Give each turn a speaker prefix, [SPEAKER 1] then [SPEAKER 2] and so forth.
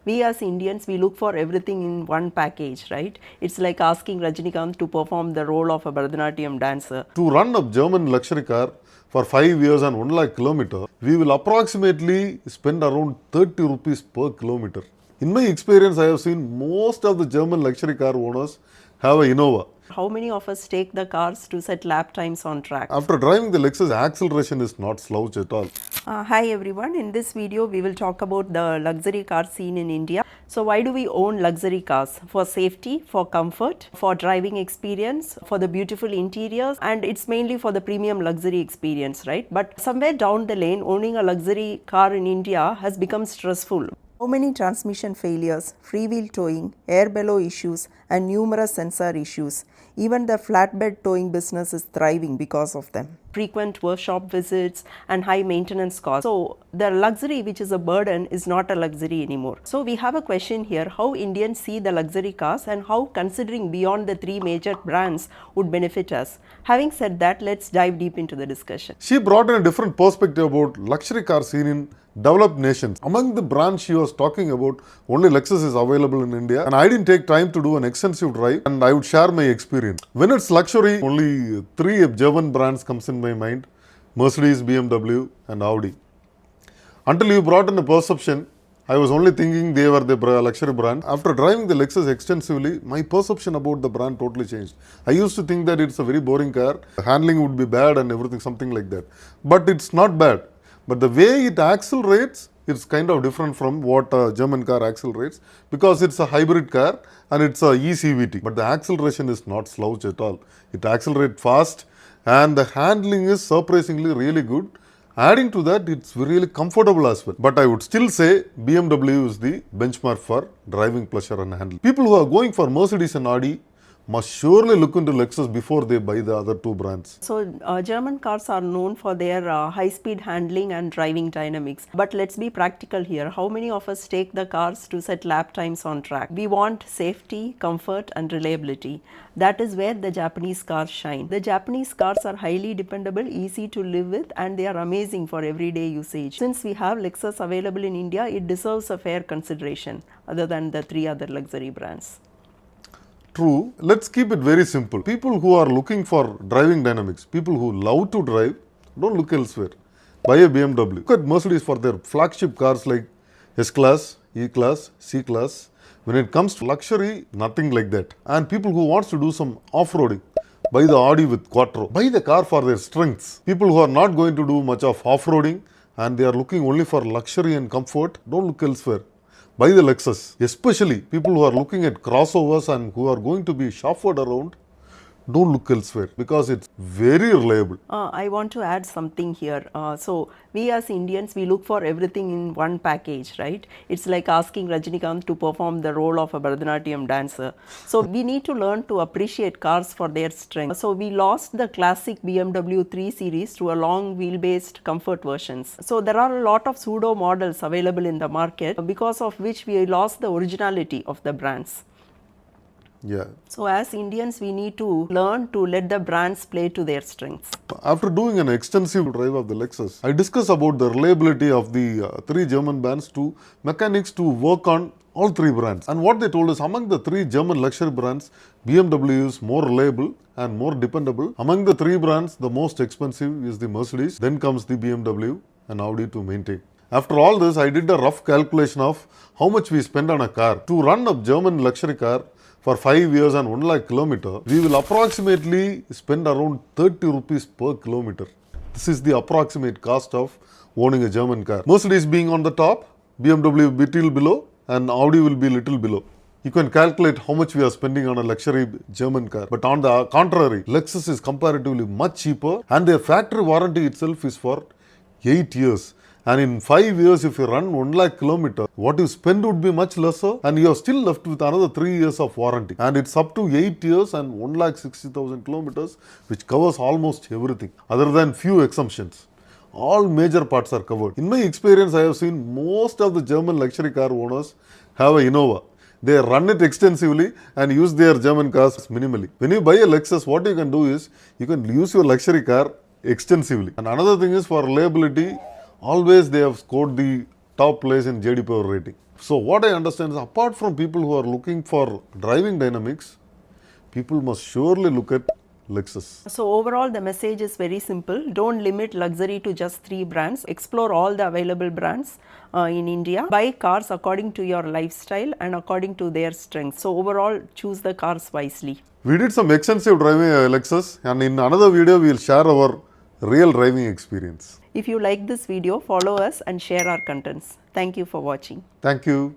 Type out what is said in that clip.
[SPEAKER 1] we as Indians, we look for everything in one package, right? It's like asking Rajinikanth to perform the role of a Bharatanatyam dancer.
[SPEAKER 2] To run a German luxury car for 5 years and 1 lakh kilometer, we will approximately spend around 30 rupees per kilometer. In my experience, I have seen most of the German luxury car owners have a Innova.
[SPEAKER 1] How many of us take the cars to set lap times on track?
[SPEAKER 2] After driving the Lexus, acceleration is not slouch at all.
[SPEAKER 1] Hi everyone, in this video we will talk about the luxury car scene in India. So why do we own luxury cars? For safety, for comfort, for driving experience, for the beautiful interiors, and it's mainly for the premium luxury experience, right? But somewhere down the lane, owning a luxury car in India has become stressful. How many transmission failures, freewheel towing, air bellow issues, and numerous sensor issues. Even the flatbed towing business is thriving because of them. Frequent workshop visits and high maintenance costs. So the luxury which is a burden is not a luxury anymore. So we have a question here, how Indians see the luxury cars and how considering beyond the three major brands would benefit us. Having said that, let's dive deep into the discussion.
[SPEAKER 2] She brought in a different perspective about luxury car scene in developed nations. Among the brands she was talking about, only Lexus is available in India, and I didn't take time to do an extensive drive, and I would share my experience. When it's luxury, only three German brands comes in my mind: Mercedes, BMW and Audi. Until you brought in a perception, I was only thinking they were the luxury brand. After driving the Lexus extensively, my perception about the brand totally changed. I used to think that it's a very boring car, handling would be bad and everything, something like that. But it's not bad. But the way it accelerates, it's kind of different from what a German car accelerates, because it's a hybrid car and it's a eCVT. But the acceleration is not slouch at all. It accelerates fast and the handling is surprisingly really good. Adding to that, it's really comfortable as well. But I would still say BMW is the benchmark for driving pleasure and handling. People who are going for Mercedes and Audi must surely look into Lexus before they buy the other two brands.
[SPEAKER 1] So German cars are known for their high-speed handling and driving dynamics. But let's be practical here. How many of us take the cars to set lap times on track? We want safety, comfort and reliability. That is where the Japanese cars shine. The Japanese cars are highly dependable, easy to live with, and they are amazing for everyday usage. Since we have Lexus available in India, it deserves a fair consideration other than the three other luxury brands.
[SPEAKER 2] True. Let's keep it very simple. People who are looking for driving dynamics, people who love to drive, don't look elsewhere. Buy a BMW. Look at Mercedes for their flagship cars like S-Class, E-Class, C-Class. When it comes to luxury, nothing like that. And people who wants to do some off-roading, buy the Audi with Quattro. Buy the car for their strengths. People who are not going to do much of off-roading and they are looking only for luxury and comfort, don't look elsewhere. Buy the Lexus. Especially people who are looking at crossovers and who are going to be chauffeured around, don't look elsewhere because it's very reliable.
[SPEAKER 1] I want to add something here. So we as Indians, we look for everything in one package, right? It's like asking Rajinikanth to perform the role of a Bharatanatyam dancer. So we need to learn to appreciate cars for their strength. So we lost the classic BMW 3 Series to a long wheel-based comfort versions. So there are a lot of pseudo models available in the market, because of which we lost the originality of the brands.
[SPEAKER 2] Yeah.
[SPEAKER 1] So as Indians, we need to learn to let the brands play to their strengths.
[SPEAKER 2] After doing an extensive drive of the Lexus, I discussed about the reliability of the three German brands to mechanics to work on all three brands. And what they told us, among the three German luxury brands, BMW is more reliable and more dependable. Among the three brands, the most expensive is the Mercedes. Then comes the BMW and Audi to maintain. After all this, I did a rough calculation of how much we spend on a car. To run a German luxury car for 5 years and 1 lakh kilometer, we will approximately spend around 30 rupees per kilometer. This is the approximate cost of owning a German car. Mercedes being on the top, BMW will be little below, and Audi will be little below. You can calculate how much we are spending on a luxury German car. But on the contrary, Lexus is comparatively much cheaper, and their factory warranty itself is for 8 years. And in 5 years, if you run 1 lakh kilometer, what you spend would be much lesser, and you are still left with another 3 years of warranty. And it's up to 8 years and 1,60,000 kilometers, which covers almost everything, other than few exemptions. All major parts are covered. In my experience, I have seen most of the German luxury car owners have a Innova. They run it extensively and use their German cars minimally. When you buy a Lexus, what you can do is, you can use your luxury car extensively. And another thing is, for reliability, always they have scored the top place in JD Power rating. So what I understand is, apart from people who are looking for driving dynamics, people must surely look at Lexus.
[SPEAKER 1] So overall the message is very simple. Don't limit luxury to just 3 brands. Explore all the available brands in India. Buy cars according to your lifestyle and according to their strengths. So overall choose the cars wisely.
[SPEAKER 2] We did some extensive driving Lexus, and in another video we will share our real driving experience.
[SPEAKER 1] If you like this video, follow us and share our contents. Thank you for watching.
[SPEAKER 2] Thank you.